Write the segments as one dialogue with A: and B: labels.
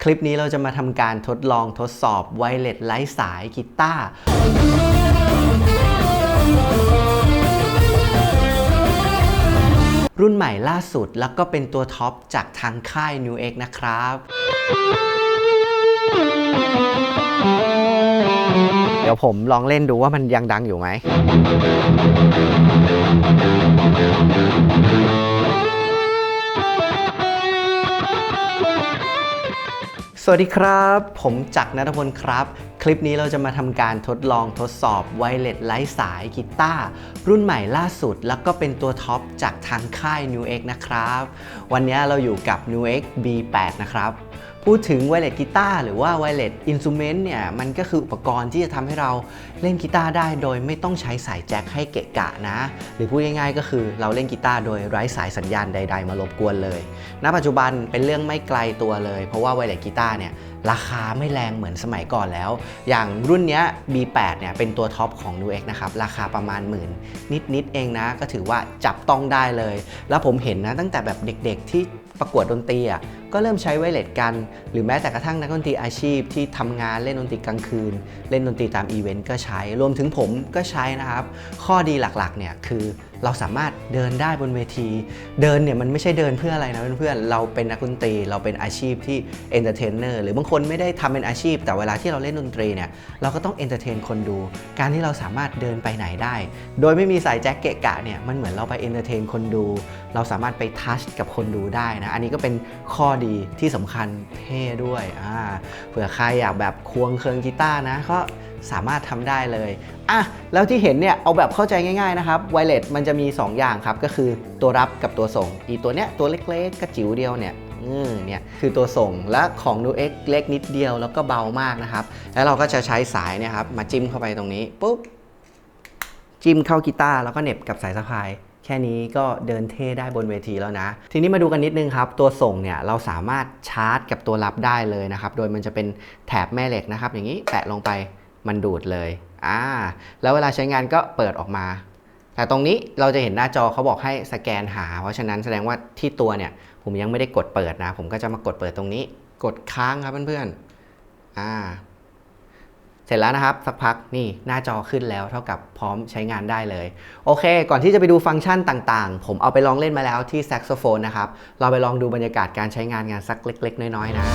A: คลิปนี้เราจะมาทำการทดลองทดสอบไวเลสไร้สายกีตาร์รุ่นใหม่ล่าสุดแล้วก็เป็นตัวท็อปจากทางค่าย NUX นะครับ เดี๋ยวผมลองเล่นดูว่ามันยังดังอยู่ไหมสวัสดีครับผมจักรณัฐพลครับคลิปนี้เราจะมาทำการทดลองทดสอบไวเลสไร้สายกีตาร์รุ่นใหม่ล่าสุดแล้วก็เป็นตัวท็อปจากทางค่าย NUX นะครับวันนี้เราอยู่กับ NUX B8 นะครับพูดถึงไวเลสกีตาร์หรือว่าไวเลสอินสตรูเมนต์เนี่ยมันก็คืออุปกรณ์ที่จะทำให้เราเล่นกีตาร์ได้โดยไม่ต้องใช้สายแจ็คให้เกะกะนะหรือพูดง่ายๆก็คือเราเล่นกีตาร์โดยไร้สายสัญญาณใดๆมารบกวนเลยณปัจจุบันเป็นเรื่องไม่ไกลตัวเลยเพราะว่าไวเลสกีตาร์เนี่ยราคาไม่แรงเหมือนสมัยก่อนแล้วอย่างรุ่นนี้ B8 เนี่ยเป็นตัวท็อปของ NUX นะครับราคาประมาณ10,000นิดเองนะก็ถือว่าจับต้องได้เลยแล้วผมเห็นนะตั้งแต่แบบเด็กๆที่ประกวดดนตรีก็เริ่มใช้ไวเลสกันหรือแม้แต่กระทั่งนักดนตรีอาชีพที่ทำงานเล่นดนตรีกลางคืนเล่นดนตรีตามอีเวนต์ก็ใช้รวมถึงผมก็ใช้นะครับข้อดีหลักๆเนี่ยคือเราสามารถเดินได้บนเวทีเดินเนี่ยมันไม่ใช่เดินเพื่ออะไรนะเพื่อนๆเราเป็นนักดนตรีเราเป็นอาชีพที่เอนเตอร์เทนเนอร์หรือบางคนไม่ได้ทำเป็นอาชีพแต่เวลาที่เราเล่นดนตรีเนี่ยเราก็ต้องเอนเตอร์เทนคนดูการที่เราสามารถเดินไปไหนได้โดยไม่มีสายแจ็คเกะกะเนี่ยมันเหมือนเราไปเอนเตอร์เทนคนดูเราสามารถไปทัชกับคนดูได้นะอันนี้ก็เป็นข้อดีที่สำคัญเท่ด้วยเผื่อใครอยากแบบควงเคิงกีตาร์นะก็สามารถทำได้เลยแล้วที่เห็นเนี่ยเอาแบบเข้าใจง่ายๆนะครับไวเลสมันจะมี2อย่างครับก็คือตัวรับกับตัวส่งตัวเนี้ยตัวเล็กๆกระจิ๋วเดียวเนี่ยเนี่ยคือตัวส่งและของ NUX เล็กนิดเดียวแล้วก็เบามากนะครับแล้วเราก็จะใช้สายเนี่ยครับมาจิ้มเข้าไปตรงนี้ปุ๊บจิ้มเข้ากีตาร์แล้วก็เหน็บกับสายสะพายแค่นี้ก็เดินเท่ได้บนเวทีแล้วนะทีนี้มาดูกันนิดนึงครับตัวส่งเนี่ยเราสามารถชาร์จกับตัวรับได้เลยนะครับโดยมันจะเป็นแถบแม่เหล็กนะครับอย่างนี้แตะลงไปมันดูดเลยแล้วเวลาใช้งานก็เปิดออกมาแต่ตรงนี้เราจะเห็นหน้าจอเขาบอกให้สแกนหาเพราะฉะนั้นแสดงว่าที่ตัวเนี่ยผมยังไม่ได้กดเปิดนะผมก็จะมากดเปิดตรงนี้กดค้างครับเพื่อนๆเสร็จแล้วนะครับสักพักนี่หน้าจอขึ้นแล้วเท่ากับพร้อมใช้งานได้เลยโอเคก่อนที่จะไปดูฟังก์ชันต่างๆผมเอาไปลองเล่นมาแล้วที่แซกโซโฟนนะครับเราไปลองดูบรรยากาศการใช้งานสักเล็กๆน้อยๆนะ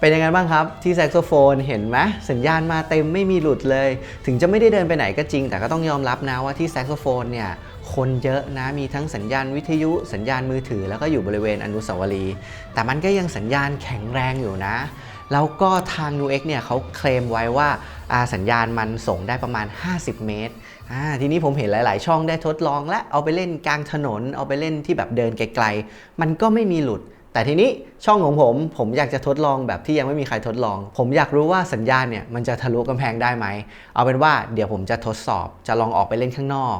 A: เป็นยังไงบ้างครับที่แซกโซโฟนเห็นไหมสัญญาณมาเต็มไม่มีหลุดเลยถึงจะไม่ได้เดินไปไหนก็จริงแต่ก็ต้องยอมรับนะว่าที่แซกโซโฟนเนี่ยคนเยอะนะมีทั้งสัญญาณวิทยุสัญญาณมือถือแล้วก็อยู่บริเวณอนุสาวรีย์แต่มันก็ยังสัญญาณแข็งแรงอยู่นะแล้วก็ทาง NUX เนี่ยเขาเคลมไว้ว่าสัญญาณมันส่งได้ประมาณ50เมตรทีนี้ผมเห็นหลายๆช่องได้ทดลองและเอาไปเล่นกลางถนนเอาไปเล่นที่แบบเดินไกลๆมันก็ไม่มีหลุดแต่ทีนี้ช่องของผมอยากจะทดลองแบบที่ยังไม่มีใครทดลองผมอยากรู้ว่าสัญญาณเนี่ยมันจะทะลุกำแพงได้ไหมเอาเป็นว่าเดี๋ยวผมจะทดสอบจะลองออกไปเล่นข้างนอก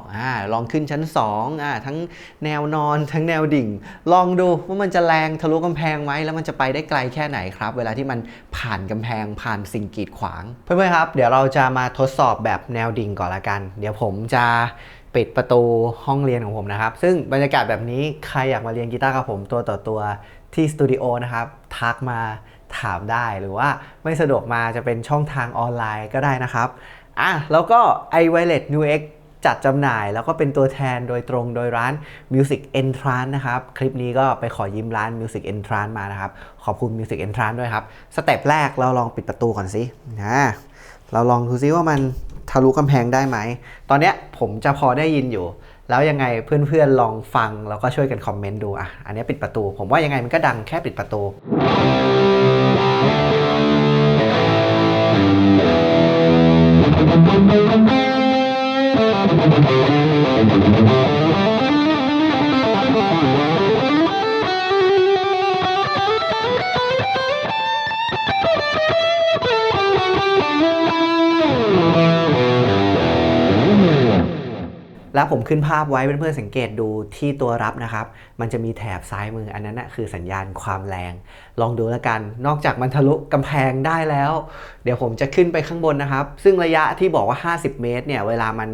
A: ลองขึ้นชั้น2ทั้งแนวนอนทั้งแนวดิ่งลองดูว่ามันจะแรงทะลุกำแพงไหมแล้วมันจะไปได้ไกลแค่ไหนครับเวลาที่มันผ่านกำแพงผ่านสิ่งกีดขวางเพื่อนๆครับเดี๋ยวเราจะมาทดสอบแบบแนวดิ่งก่อนละกันเดี๋ยวผมจะปิดประตูห้องเรียนของผมนะครับซึ่งบรรยากาศแบบนี้ใครอยากมาเรียนกีตาร์กับผมตัวต่อตัวที่สตูดิโอนะครับทักมา ถามได้หรือว่าไม่สะดวกมาจะเป็นช่องทางออนไลน์ก็ได้นะครับแล้วก็ iWireless New X จัดจำหน่ายแล้วก็เป็นตัวแทนโดยตรงโดยร้าน Music Entrance นะครับคลิปนี้ก็ไปขอยืมร้าน Music Entrance มานะครับขอบคุณ Music Entrance ด้วยครับสเต็ปแรกเราลองปิดประตูก่อนสิเราลองดูซิว่ามันทะลุกำแพงได้ไหมตอนเนี้ยผมจะพอได้ยินอยู่แล้วยังไงเพื่อนๆลองฟังแล้วก็ช่วยกันคอมเมนต์ดูอันนี้ปิดประตูผมว่ายังไงมันก็ดังแค่ปิดประตูแล้วผมขึ้นภาพไว้เพื่อนๆสังเกตดูที่ตัวรับนะครับมันจะมีแถบซ้ายมืออันนั้นนะคือสัญญาณความแรงลองดูแล้วกันนอกจากมันทะลุกำแพงได้แล้วเดี๋ยวผมจะขึ้นไปข้างบนนะครับซึ่งระยะที่บอกว่า50 เมตรเนี่ยเวลามัน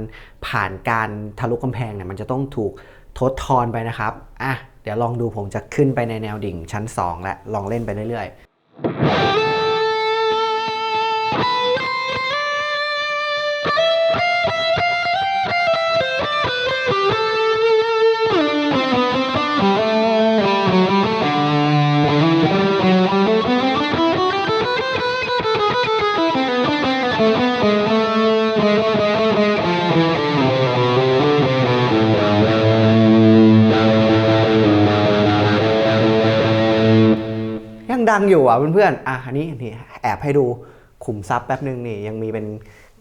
A: ผ่านการทะลุกำแพงเนี่ยมันจะต้องถูกทดทอนไปนะครับเดี๋ยวลองดูผมจะขึ้นไปในแนวดิ่งชั้น2และลองเล่นไปเรื่อยๆดังอยู่เพื่อนๆอันนี้แอบให้ดูขุมทรัพย์แป๊บนึงนี่ยังมีเป็น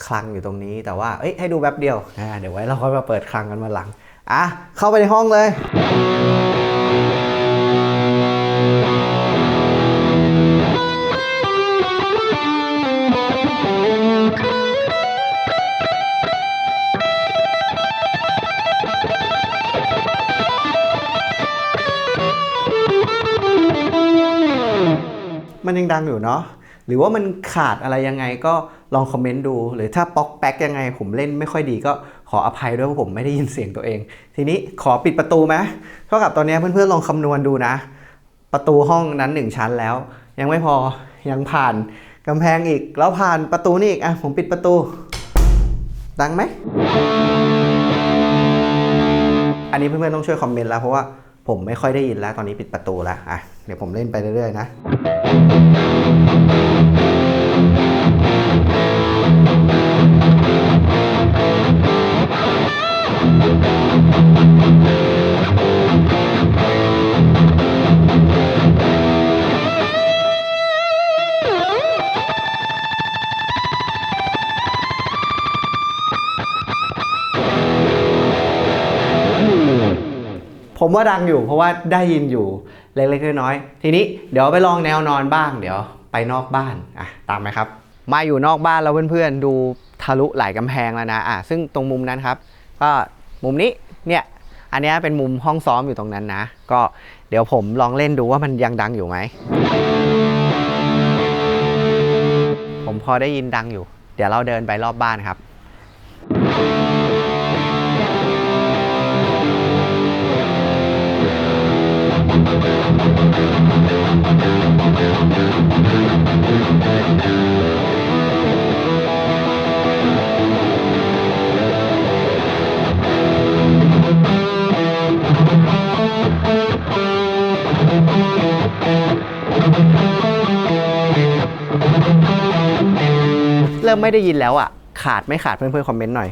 A: คลังอยู่ตรงนี้แต่ว่าให้ดูแป๊บเดียวเดี๋ยวไว้เราค่อยมาเปิดคลังกันมาหลังเข้าไปในห้องเลยมันยังดังอยู่เนาะหรือว่ามันขาดอะไรยังไงก็ลองคอมเมนต์ดูหรือถ้าป๊อกแป๊กยังไงผมเล่นไม่ค่อยดีก็ขออภัยด้วยว่าผมไม่ได้ยินเสียงตัวเองทีนี้ขอปิดประตูไหมเท่ากับตอนนี้เพื่อนๆลองคำนวณดูนะประตูห้องนั้น1ชั้นแล้วยังไม่พอยังผ่านกำแพงอีกแล้วผ่านประตูนี่อีกผมปิดประตูดังไหมอันนี้เพื่อนๆต้องช่วยคอมเมนต์แล้วเพราะว่าผมไม่ค่อยได้ยินแล้วตอนนี้ปิดประตูแล้วเดี๋ยวผมเล่นไปเรื่อยๆนะผมว่าดังอยู่เพราะว่าได้ยินอยู่เล็กๆน้อยๆทีนี้เดี๋ยวไปลองแนวนอนบ้างเดี๋ยวไปนอกบ้านตามไหมครับมาอยู่นอกบ้านแล้วเพื่อนๆดูทะลุหลายกำแพงแล้วนะซึ่งตรงมุมนั้นครับก็มุมนี้เนี่ยอันนี้เป็นมุมห้องซ้อมอยู่ตรงนั้นนะก็เดี๋ยวผมลองเล่นดูว่ามันยังดังอยู่ไหมผมพอได้ยินดังอยู่เดี๋ยวเราเดินไปรอบบ้านครับเริ่มไม่ได้ยินแล้วขาดไม่ขาดเพื่อนๆคอมเมนต์หน่อย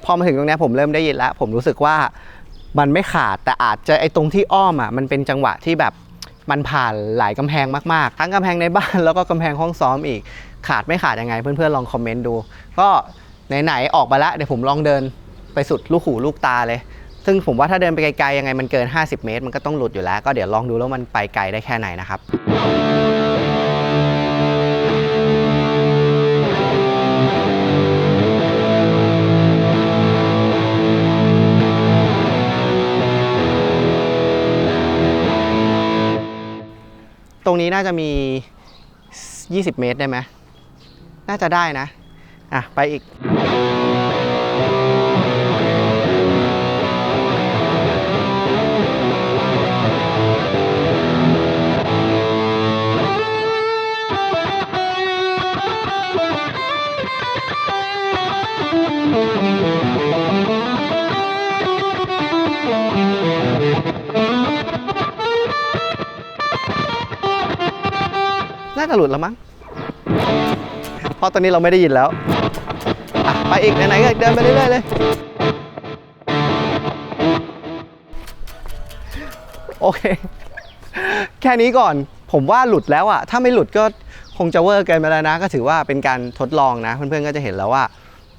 A: พอมาถึงตรงนี้ผมเริ่มได้ยินแล้วผมรู้สึกว่ามันไม่ขาดแต่อาจจะตรงที่อ้อมมันเป็นจังหวะที่แบบมันผ่านหลายกำแพงมากๆทั้งกำแพงในบ้านแล้วก็กำแพงห้องซ้อมอีกขาดไม่ขาดยังไงเพื่อนๆลองคอมเมนต์ดูก็ไหนๆออกมาแล้วเดี๋ยวผมลองเดินไปสุดลูกหูลูกตาเลย ซึ่งผมว่าถ้าเดินไปไกลๆยังไงมันเกิน50 เมตรมันก็ต้องหลุดอยู่แล้วก็เดี๋ยวลองดูแล้วมันไปไกลได้แค่ไหนนะครับตรงนี้น่าจะมี20 เมตรได้ไหมน่าจะได้นะไปอีกน่าจะหลุดแล้วมั้งเพราะตอนนี้เราไม่ได้ยินแล้วไปอีกไหนๆก็เดินไปเรื่อยๆเลยโอเคแค่นี้ก่อนผมว่าหลุดแล้วถ้าไม่หลุดก็คงจะเวอร์เกินไปแล้วนะก็ถือว่าเป็นการทดลองนะเพื่อนๆก็จะเห็นแล้วว่า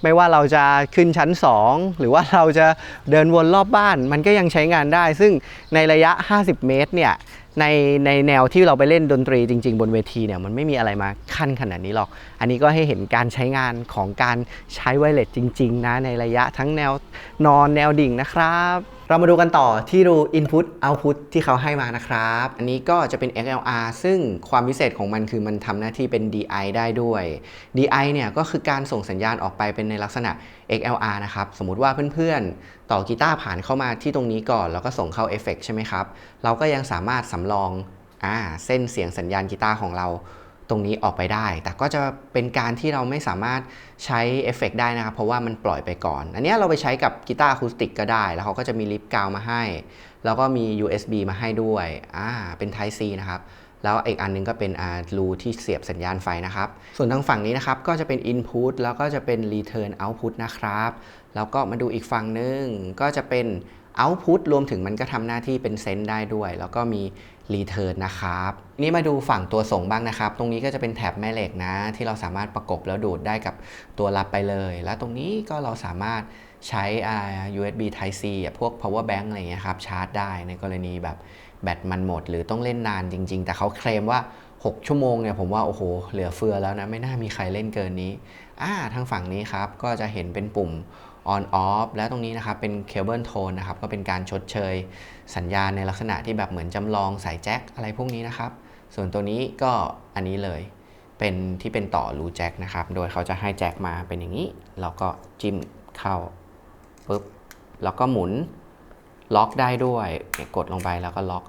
A: ไม่ว่าเราจะขึ้นชั้น2หรือว่าเราจะเดินวนรอบบ้านมันก็ยังใช้งานได้ซึ่งในระยะ50 เมตรเนี่ยในแนวที่เราไปเล่นดนตรีจริงๆบนเวทีเนี่ยมันไม่มีอะไรมาขั้นขนาดนี้หรอกอันนี้ก็ให้เห็นการใช้งานของการใช้ไวเลสจริงๆนะในระยะทั้งแนวนอนแนวดิ่งนะครับเรามาดูกันต่อที่รู Input Output ที่เขาให้มานะครับอันนี้ก็จะเป็น XLR ซึ่งความพิเศษของมันคือมันทำหน้าที่เป็น DI ได้ด้วย DI เนี่ยก็คือการส่งสัญญาณออกไปเป็นในลักษณะ XLR นะครับสมมุติว่าเพื่อนๆต่อกีตาร์ผ่านเข้ามาที่ตรงนี้ก่อนแล้วก็ส่งเข้าเอฟเฟกต์ใช่ไหมครับเราก็ยังสามารถสำรองเส้นเสียงสัญญาณกีตาร์ของเราตรงนี้ออกไปได้แต่ก็จะเป็นการที่เราไม่สามารถใช้เอฟเฟกต์ได้นะครับเพราะว่ามันปล่อยไปก่อนอันนี้เราไปใช้กับกีตาร์อะคูสติกก็ได้แล้วเขาก็จะมีลิปกาวมาให้แล้วก็มี USB มาให้ด้วยเป็น Type C นะครับแล้วอีกอันนึงก็เป็นรูที่เสียบสัญญาณไฟนะครับส่วนทางฝั่งนี้นะครับก็จะเป็น Input แล้วก็จะเป็น Return Output นะครับแล้วก็มาดูอีกฝั่งนึงก็จะเป็น Output รวมถึงมันก็ทำหน้าที่เป็นเซนส์ได้ด้วยแล้วก็มี Return นะครับนี่มาดูฝั่งตัวส่งบ้างนะครับตรงนี้ก็จะเป็นแถบแม่เหล็กนะที่เราสามารถประกบแล้วดูดได้กับตัวรับไปเลยแล้วตรงนี้ก็เราสามารถใช้ USB Type C พวก power bank อะไรเงี้ยครับชาร์จได้ในกรณีแบบแบตมันหมดหรือต้องเล่นนานจริงๆแต่เขาเคลมว่า6 ชั่วโมงเนี่ยผมว่าโอ้โหเหลือเฟือแล้วนะไม่น่ามีใครเล่นเกินนี้ทางฝั่งนี้ครับก็จะเห็นเป็นปุ่ม on off แล้วตรงนี้นะครับเป็น cable tone นะครับก็เป็นการชดเชยสัญญาณในลักษณะที่แบบเหมือนจำลองสายแจ็คอะไรพวกนี้นะครับส่วนตัวนี้ก็อันนี้เลยเป็นที่เป็นต่อรูแจ็คนะครับโดยเขาจะให้แจ็คมาเป็นอย่างนี้แล้วก็จิ้มเข้าปุ๊บแล้วก็หมุนล็อกได้ด้วยกดลงไปแล้วก็ล็อก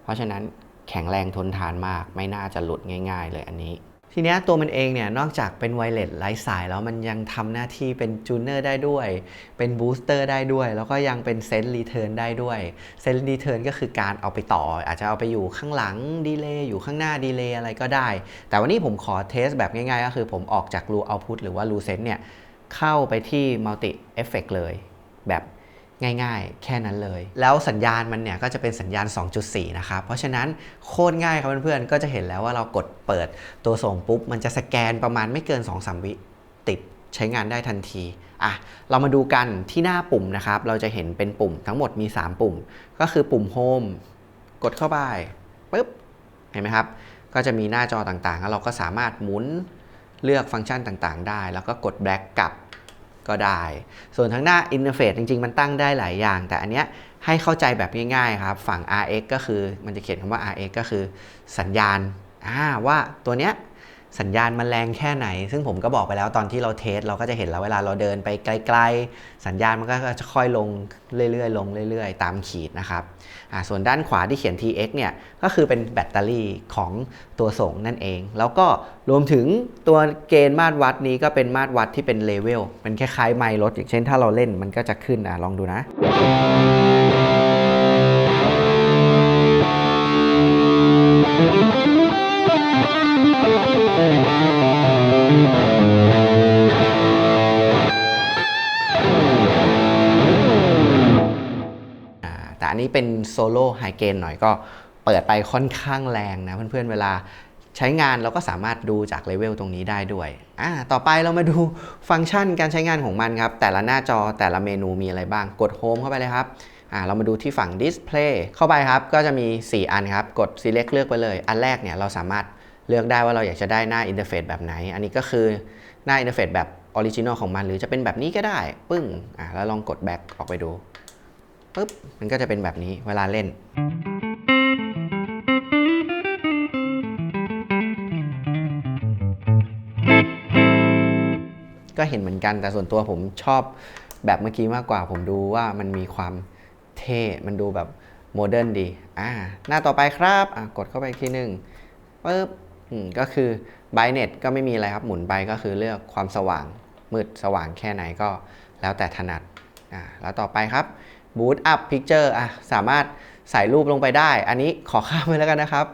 A: เพราะฉะนั้นแข็งแรงทนทานมากไม่น่าจะหลุดง่ายๆเลยอันนี้ทีนี้ตัวมันเองเนี่ยนอกจากเป็นไวเลสไร้สายแล้วมันยังทำหน้าที่เป็นจูเนอร์ได้ด้วยเป็นบูสเตอร์ได้ด้วยแล้วก็ยังเป็นเซนส์รีเทิร์นได้ด้วยเซนส์รีเทิร์นก็คือการเอาไปต่ออาจจะเอาไปอยู่ข้างหลังดีเลย์อยู่ข้างหน้าดีเลย์อะไรก็ได้แต่วันนี้ผมขอเทสแบบง่ายๆก็คือผมออกจากรูเอาท์พุตหรือว่ารูเซนส์เนี่ยเข้าไปที่มัลติเอฟเฟกต์เลยแบบง่ายๆแค่นั้นเลยแล้วสัญญาณมันเนี่ยก็จะเป็นสัญญาณ 2.4 นะครับเพราะฉะนั้นโคตรง่ายครับเพื่อนๆก็จะเห็นแล้วว่าเรากดเปิดตัวส่งปุ๊บมันจะสแกนประมาณไม่เกิน 2-3 วิติดใช้งานได้ทันทีเรามาดูกันที่หน้าปุ่มนะครับเราจะเห็นเป็นปุ่มทั้งหมดมี3ปุ่มก็คือปุ่มโฮมกดเข้าไปปุ๊บเห็นไหมครับก็จะมีหน้าจอต่างๆแล้วเราก็สามารถหมุนเลือกฟังก์ชันต่างๆได้แล้วก็กดแบ็กกลับก็ได้ส่วนทางหน้าอินเทอร์เฟซจริงๆมันตั้งได้หลายอย่างแต่อันเนี้ยให้เข้าใจแบบง่ายๆครับฝั่ง RX ก็คือมันจะเขียนคำว่า RX ก็คือสัญญาณว่าตัวเนี้ยสัญญาณมันแรงแค่ไหนซึ่งผมก็บอกไปแล้วตอนที่เราเทสเราก็จะเห็นแล้วเวลาเราเดินไปไกลๆสัญญาณมันก็จะค่อยลงเรื่อยๆลงเรื่อยๆตามขีดนะครับส่วนด้านขวาที่เขียน TX เนี่ยก็คือเป็นแบตเตอรี่ของตัวส่งนั่นเองแล้วก็รวมถึงตัวเกณฑ์มาตรวัดนี้ก็เป็นมาตรวัดที่เป็นเลเวลเป็นคล้ายๆไมล์รถอย่างเช่นถ้าเราเล่นมันก็จะขึ้นลองดูนะแต่อันนี้เป็นโซโล่ไฮเกนหน่อยก็เปิดไปค่อนข้างแรงนะเพื่อนๆเวลาใช้งานเราก็สามารถดูจากเลเวลตรงนี้ได้ด้วยต่อไปเรามาดูฟังก์ชันการใช้งานของมันครับแต่ละหน้าจอแต่ละเมนูมีอะไรบ้างกดโฮมเข้าไปเลยครับ เรามาดูที่ฝั่ง Display เข้าไปครับก็จะมี 4 อันครับกด Select เลือกไปเลยอันแรกเนี่ยเราสามารถเลือกได้ว่าเราอยากจะได้หน้าอินเทอร์เฟซแบบไหนอันนี้ก็คือหน้าอินเทอร์เฟซแบบออริจินอลของมันหรือจะเป็นแบบนี้ก็ได้ปึ้งแล้วลองกด Back ออกไปดูปุ๊บมันก็จะเป็นแบบนี้เวลาเล่นก็เห็นเหมือนกันแต่ส่วนตัวผมชอบแบบเมื่อกี้มากกว่าผมดูว่ามันมีความเท่มันดูแบบโมเดิร์นดีหน้าต่อไปครับกดเข้าไปอีกทีหนึ่งปุ๊บก็คือ Brightness ก็ไม่มีอะไรครับหมุนไปก็คือเลือกความสว่างมืดสว่างแค่ไหนก็แล้วแต่ถนัดแล้วต่อไปครับ Boot Up Picture สามารถใส่รูปลงไปได้อันนี้ขอข้ามไปแล้วกันนะครับ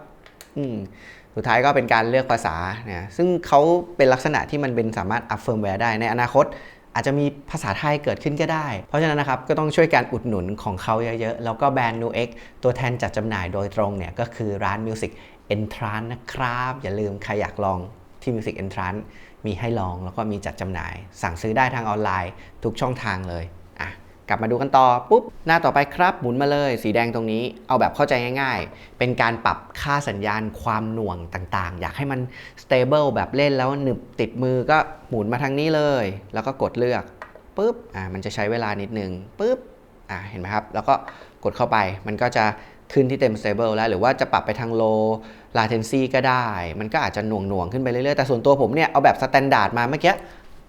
A: สุดท้ายก็เป็นการเลือกภาษาเนี่ยซึ่งเขาเป็นลักษณะที่มันเป็นสามารถอัพเฟิร์มแวร์ได้ในอนาคตอาจจะมีภาษาไทยเกิดขึ้นก็ได้เพราะฉะนั้นนะครับก็ต้องช่วยการอุดหนุนของเขาเยอะๆแล้วก็แบรนด์ NUX ตัวแทนจัดจำหน่ายโดยตรงเนี่ยก็คือร้าน Music Entrance นะครับอย่าลืมใครอยากลองที่ Music Entrance มีให้ลองแล้วก็มีจัดจำหน่ายสั่งซื้อได้ทางออนไลน์ทุกช่องทางเลยกลับมาดูกันต่อปุ๊บหน้าต่อไปครับหมุนมาเลยสีแดงตรงนี้เอาแบบเข้าใจง่ายๆเป็นการปรับค่าสัญญาณความหน่วงต่างๆอยากให้มัน stable แบบเล่นแล้วหนึบติดมือก็หมุนมาทางนี้เลยแล้วก็กดเลือกปุ๊บมันจะใช้เวลานิดนึงปุ๊บเห็นไหมครับแล้วก็กดเข้าไปมันก็จะขึ้นที่เต็ม stable แล้วหรือว่าจะปรับไปทาง low latency ก็ได้มันก็อาจจะหน่วงขึ้นไปเรื่อยๆแต่ส่วนตัวผมเนี่ยเอาแบบ standard มาเมื่อกี้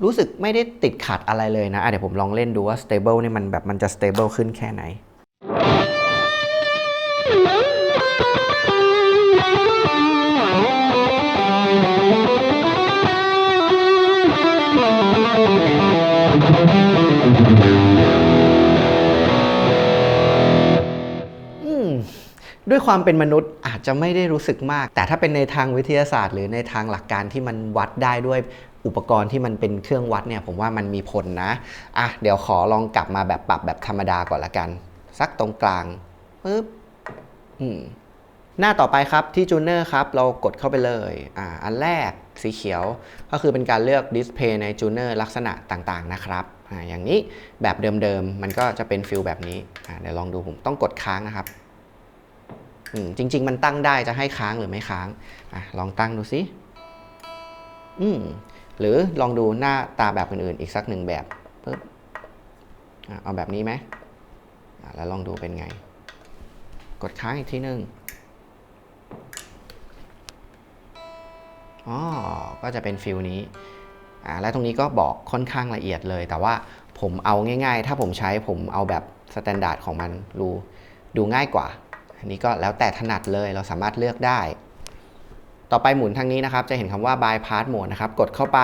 A: รู้สึกไม่ได้ติดขัดอะไรเลยนะเดี๋ยวผมลองเล่นดูว่า stable นี่มันจะ stable ขึ้นแค่ไหนด้วยความเป็นมนุษย์อาจจะไม่ได้รู้สึกมากแต่ถ้าเป็นในทางวิทยาศาสตร์หรือในทางหลักการที่มันวัดได้ด้วยอุปกรณ์ที่มันเป็นเครื่องวัดเนี่ยผมว่ามันมีผลนะเดี๋ยวขอลองกลับมาแบบปรับแบบธรรมดาก่อนละกันสักตรงกลางปึ๊บหน้าต่อไปครับที่จูเนอร์ครับเรากดเข้าไปเลยอันแรกสีเขียวก็คือเป็นการเลือกดิสเพย์ในจูเนอร์ลักษณะต่างๆนะครับอย่างนี้แบบเดิมๆมันก็จะเป็นฟิลแบบนี้เดี๋ยวลองดูผมต้องกดค้างนะครับจริงๆมันตั้งได้จะให้ค้างหรือไม่ค้างลองตั้งดูสิหรือลองดูหน้าตาแบบอื่นๆอีกสักหนึ่งแบบปึ๊บเอาแบบนี้ไหมแล้วลองดูเป็นไงกดค้างอีกทีนึงก็จะเป็นฟิลนี้และตรงนี้ก็บอกค่อนข้างละเอียดเลยแต่ว่าผมเอาง่ายๆถ้าผมใช้ผมเอาแบบสแตนดาร์ดของมันดูง่ายกว่าอันนี้ก็แล้วแต่ถนัดเลยเราสามารถเลือกได้ต่อไปหมุนทางนี้นะครับจะเห็นคำว่า bypass mode นะครับกดเข้าไป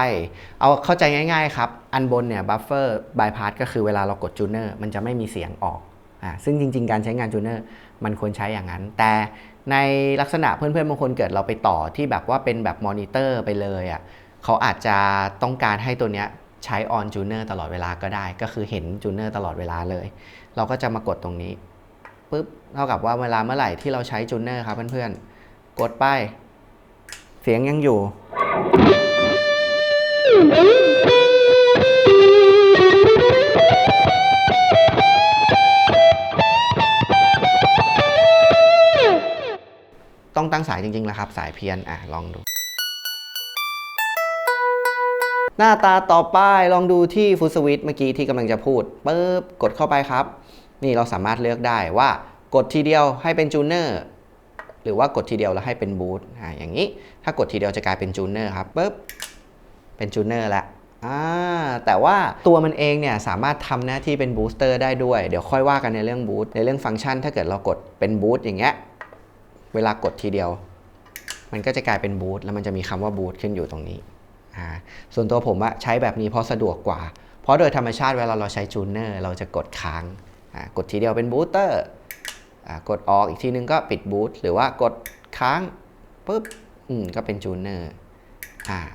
A: เอาเข้าใจง่ายๆครับอันบนเนี่ย buffer bypass ก็คือเวลาเรากดจูเนอร์มันจะไม่มีเสียงออกซึ่งจริงๆการใช้งานจูเนอร์มันควรใช้อย่างนั้นแต่ในลักษณะเพื่อนๆบางคนเกิดเราไปต่อที่แบบว่าเป็นแบบมอนิเตอร์ไปเลยเขาอาจจะต้องการให้ตัวเนี้ยใช้ on tuner ตลอดเวลาก็ได้ก็คือเห็นจูเนอร์ตลอดเวลาเลยเราก็จะมากดตรงนี้ปุ๊บเท่ากับว่าเมื่อไหร่ที่เราใช้จูเนอร์ครับเพื่อนๆกดไปเสียงยังอยู่ต้องตั้งสายจริงๆแล้วครับสายเพี้ยนลองดูหน้าตาต่อไปลองดูที่ฟุตสวิตช์เมื่อกี้ที่กำลังจะพูดปึ๊บกดเข้าไปครับนี่เราสามารถเลือกได้ว่ากดทีเดียวให้เป็นจูเนอร์หรือว่ากดทีเดียวแล้วให้เป็นบูทอย่างนี้ถ้ากดทีเดียวจะกลายเป็นจูเนอร์ครับปึ๊บเป็นจูเนอร์แล้วแต่ว่าตัวมันเองเนี่ยสามารถทำหน้าที่เป็นบูสเตอร์ได้ด้วยเดี๋ยวค่อยว่ากันในเรื่องบูทในเรื่องฟังก์ชันถ้าเกิดเรากดเป็นบูทอย่างเงี้ยเวลากดทีเดียวมันก็จะกลายเป็นบูทแล้วมันจะมีคำว่าบูทขึ้นอยู่ตรงนี้ส่วนตัวผมใช้แบบนี้เพราะสะดวกกว่าเพราะโดยธรรมชาติเวลาเราใช้จูเนอร์เราจะกดค้างกดทีเดียวเป็นบูสเตอร์กดออกอีกทีนึงก็ปิดบูทหรือว่ากดค้างปุ๊บก็เป็นจูเนอร์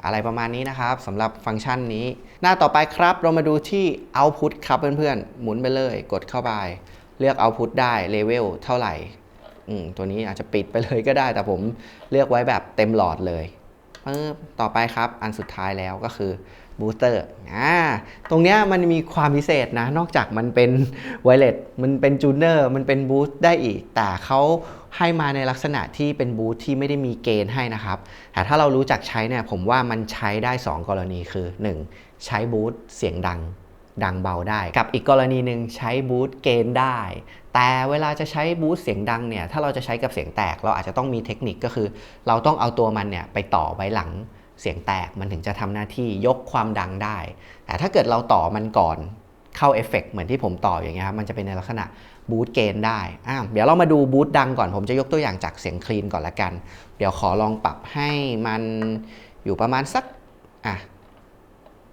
A: อะไรประมาณนี้นะครับสำหรับฟังก์ชันนี้หน้าต่อไปครับเรามาดูที่ Output ครับเพื่อนๆหมุนไปเลยกดเข้าไปเลือก Output ได้เลเวลเท่าไหร่ตัวนี้อาจจะปิดไปเลยก็ได้แต่ผมเลือกไว้แบบเต็มหลอดเลย ต่อไปครับอันสุดท้ายแล้วก็คือบูสเตอร์ตรงเนี้ยมันมีความพิเศษนะนอกจากมันเป็นไวเลสมันเป็นจูเนอร์มันเป็นบูสต์ได้อีกแต่เขาให้มาในลักษณะที่เป็นบูสต์ที่ไม่ได้มีเกณฑ์ให้นะครับแต่ถ้าเรารู้จักใช้เนี่ยผมว่ามันใช้ได้2กรณีคือ1ใช้บูสต์เสียงดังเบาได้กับอีกกรณีหนึ่งใช้บูสต์เกณฑ์ได้แต่เวลาจะใช้บูสต์เสียงดังเนี่ยถ้าเราจะใช้กับเสียงแตกเราอาจจะต้องมีเทคนิคก็คือเราต้องเอาตัวมันเนี่ยไปต่อไว้หลังเสียงแตกมันถึงจะทำหน้าที่ยกความดังได้แต่ถ้าเกิดเราต่อมันก่อนเข้าเอฟเฟกต์เหมือนที่ผมต่ออย่างเงี้ยครับมันจะเป็นในลักษณะบูสต์เกณฑ์ได้เดี๋ยวเรามาดูบูสต์ดังก่อนผมจะยกตัวอย่างจากเสียงคลีนก่อนละกันเดี๋ยวขอลองปรับให้มันอยู่ประมาณสัก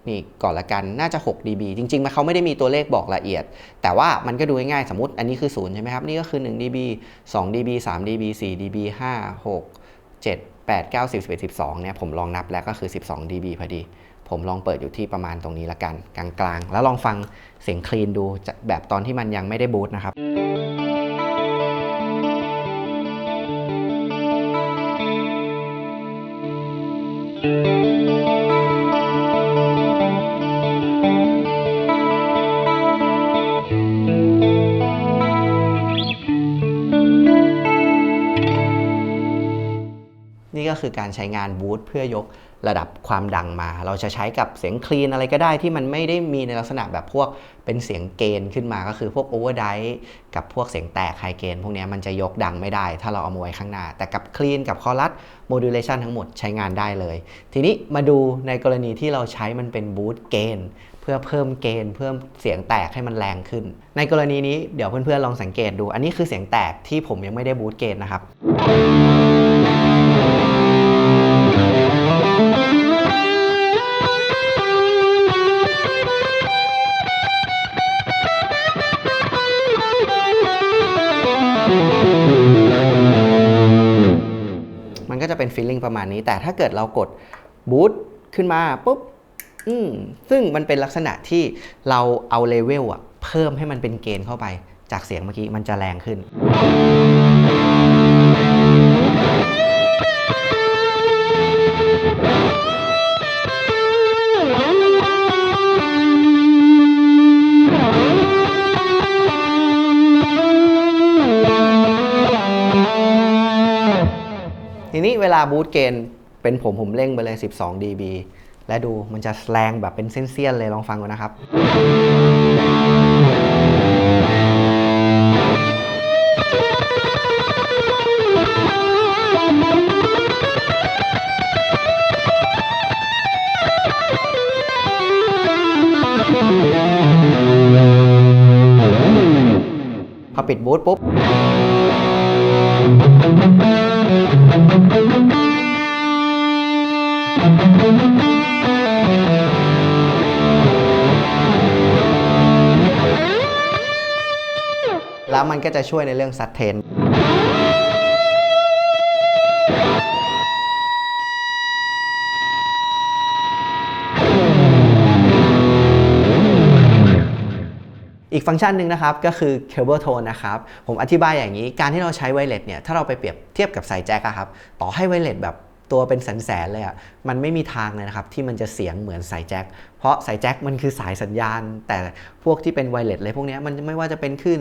A: นี่ก่อนละกันน่าจะ6 dB จริงๆเขาไม่ได้มีตัวเลขบอกละเอียดแต่ว่ามันก็ดูง่ายๆสมมติอันนี้คือ0ใช่ไหมครับนี่ก็คือ1 dB 2 dB 3 dB 4 dB 5 6 7 8 9 10 11 12เนี่ยผมลองนับแล้วก็คือ12 dB พอดีผมลองเปิดอยู่ที่ประมาณตรงนี้ละกันกลางๆแล้วลองฟังเสียงคลีนดูแบบตอนที่มันยังไม่ได้บูสต์นะครับนี่ก็คือการใช้งานบูสต์เพื่อยกระดับความดังมาเราจะใช้กับเสียงคลีนอะไรก็ได้ที่มันไม่ได้มีในลักษณะแบบพวกเป็นเสียงเกณฑ์ขึ้นมาก็คือพวกโอเวอร์ไดร์กับพวกเสียงแตกไฮเกณฑ์พวกนี้มันจะยกดังไม่ได้ถ้าเราเอามาไว้ข้างหน้าแต่กับคลีนกับคอรัสโมดูเลชันทั้งหมดใช้งานได้เลยทีนี้มาดูในกรณีที่เราใช้มันเป็นบูสต์เกณฑ์เพื่อเพิ่มเกณฑ์เพิ่มเสียงแตกให้มันแรงขึ้นในกรณีนี้เดี๋ยวเพื่อนๆลองสังเกตดูอันนี้คือเสียงแตกที่ผมยังไม่ได้บูสต์เกณฑ์นะครับมันก็จะเป็นฟีลลิ่งประมาณนี้แต่ถ้าเกิดเรากดบูสต์ขึ้นมาปุ๊บซึ่งมันเป็นลักษณะที่เราเอาเลเวลเพิ่มให้มันเป็นเกณฑ์เข้าไปจากเสียงเมื่อกี้มันจะแรงขึ้นทีนี้เวลาบูสต์เกณฑ์เป็นผมเร่งไปเลย12 dB และดูมันจะแรงแบบเป็นเส้นๆเลยลองฟังดูนะครับพอปิดบูสต์ปุ๊บแล้วมันก็จะช่วยในเรื่องซัสเทนอีกฟังก์ชันหนึ่งนะครับก็คือ Cable Tone นะครับผมอธิบายอย่างนี้การที่เราใช้ไวเลสเนี่ยถ้าเราไปเปรียบเทียบกับสายแจ็คครับต่อให้ไวเลสแบบตัวเป็นแสนๆเลยมันไม่มีทางเลยนะครับที่มันจะเสียงเหมือนสายแจ็คเพราะสายแจ็คมันคือสายสัญญาณแต่พวกที่เป็นไวเลสเลยพวกนี้มันไม่ว่าจะเป็นคลื่น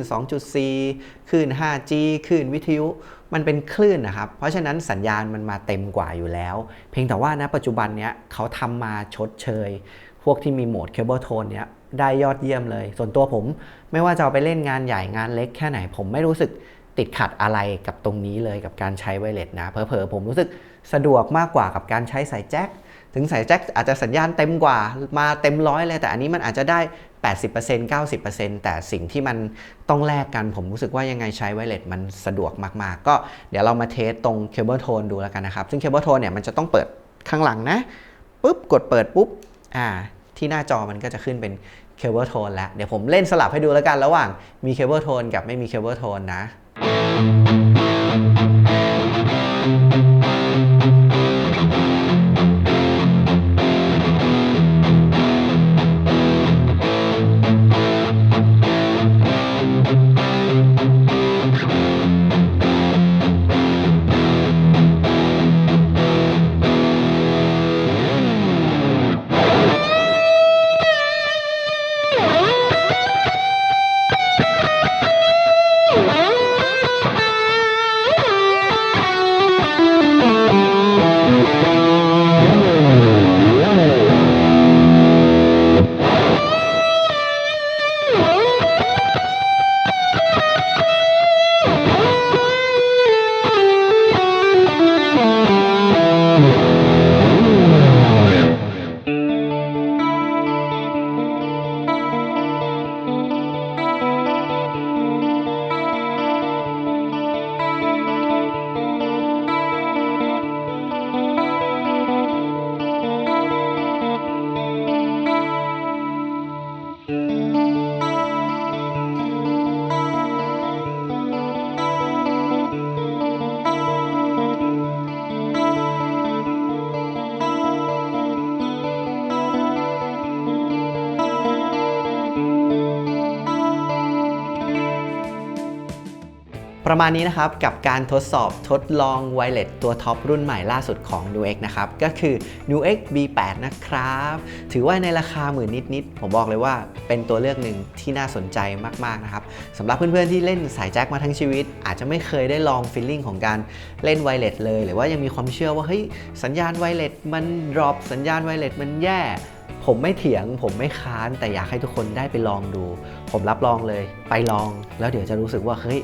A: 2.4 คลื่น 5G คลื่นวิทยุมันเป็นคลื่นนะครับเพราะฉะนั้นสัญญาณมันมาเต็มกว่าอยู่แล้วเพียงแต่ว่าณปัจจุบันเนี้ยเขาทำมาชดเชยพวกที่มีโหมด Cable Tone เนี้ยได้ยอดเยี่ยมเลยส่วนตัวผมไม่ว่าจะเอาไปเล่นงานใหญ่งานเล็กแค่ไหนผมไม่รู้สึกติดขัดอะไรกับตรงนี้เลยกับการใช้ไวเลสนะเผลอๆผมรู้สึกสะดวกมากกว่ากับการใช้สายแจ็คถึงสายแจ็คอาจจะสัญญาณเต็มกว่ามาเต็ม100เลยแต่อันนี้มันอาจจะได้ 80% 90% แต่สิ่งที่มันต้องแลกกันผมรู้สึกว่ายังไงใช้ไวเลสมันสะดวกมากๆก็เดี๋ยวเรามาเทสตรง Cable Tone ดูแล้วกันนะครับซึ่ง Cable Tone เนี่ยมันจะต้องเปิดข้างหลังนะปุ๊บกดเปิดปุ๊บที่หน้าจอมันก็จะขึ้นเป็น Cable Tone แล้วเดี๋ยวผมเล่นสลับให้ดูแล้วกันระหว่างมี Cable Tone กับไม่มี Cable Tone นะ ประมาณนี้นะครับกับการทดสอบทดลองไวเลสตัวท็อปรุ่นใหม่ล่าสุดของ NUX นะครับก็คือ NUX B8 นะครับถือว่าในราคาหมื่นนิดๆผมบอกเลยว่าเป็นตัวเลือกหนึ่งที่น่าสนใจมากๆนะครับสำหรับเพื่อนๆที่เล่นสายแจ็คมาทั้งชีวิตอาจจะไม่เคยได้ลองฟีลลิ่งของการเล่นไวเลสเลยหรือว่ายังมีความเชื่อว่าเฮ้ยสัญญาณไวเลสมันดรอปสัญญาณไวเลสมันแย่ผมไม่เถียงผมไม่ค้านแต่อยากให้ทุกคนได้ไปลองดูผมรับรองเลยไปลองแล้วเดี๋ยวจะรู้สึกว่าเฮ้ย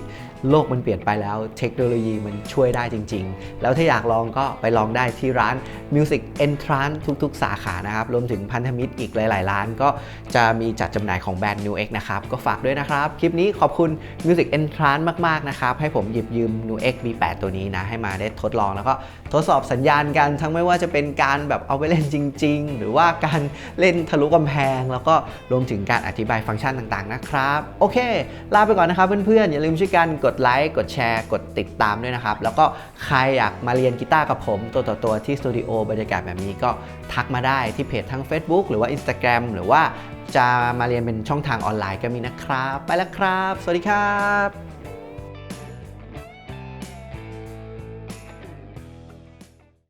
A: โลกมันเปลี่ยนไปแล้วเทคโนโลยีมันช่วยได้จริงๆแล้วถ้าอยากลองก็ไปลองได้ที่ร้าน Music Entrance ทุกๆสาขานะครับรวมถึงพันธมิตรอีกหลายๆร้านก็จะมีจัดจำหน่ายของแบรนด์ NUX นะครับก็ฝากด้วยนะครับคลิปนี้ขอบคุณ Music Entrance มากๆนะครับให้ผมหยิบยืม NUX B8 ตัวนี้นะให้มาได้ทดลองแล้วก็ทดสอบสัญญาณกันทั้งไม่ว่าจะเป็นการแบบเอาไปเล่นจริงๆหรือว่าการเล่นทะลุกำแพงแล้วก็รวมถึงการอธิบายฟังก์ชันต่างๆนะครับโอเคลาไปก่อนนะครับเพื่อนๆอย่าลืมช่วยกันกดไลค์กดแชร์กดติดตามด้วยนะครับแล้วก็ใครอยากมาเรียนกีตาร์กับผมตัวต่อตัวที่สตูดิโอบรรยากาศแบบนี้ก็ทักมาได้ที่เพจทั้ง Facebook หรือว่า Instagram หรือว่าจะมาเรียนเป็นช่องทางออนไลน์ก็มีนะครับไปแล้วครับสวัสดีครับ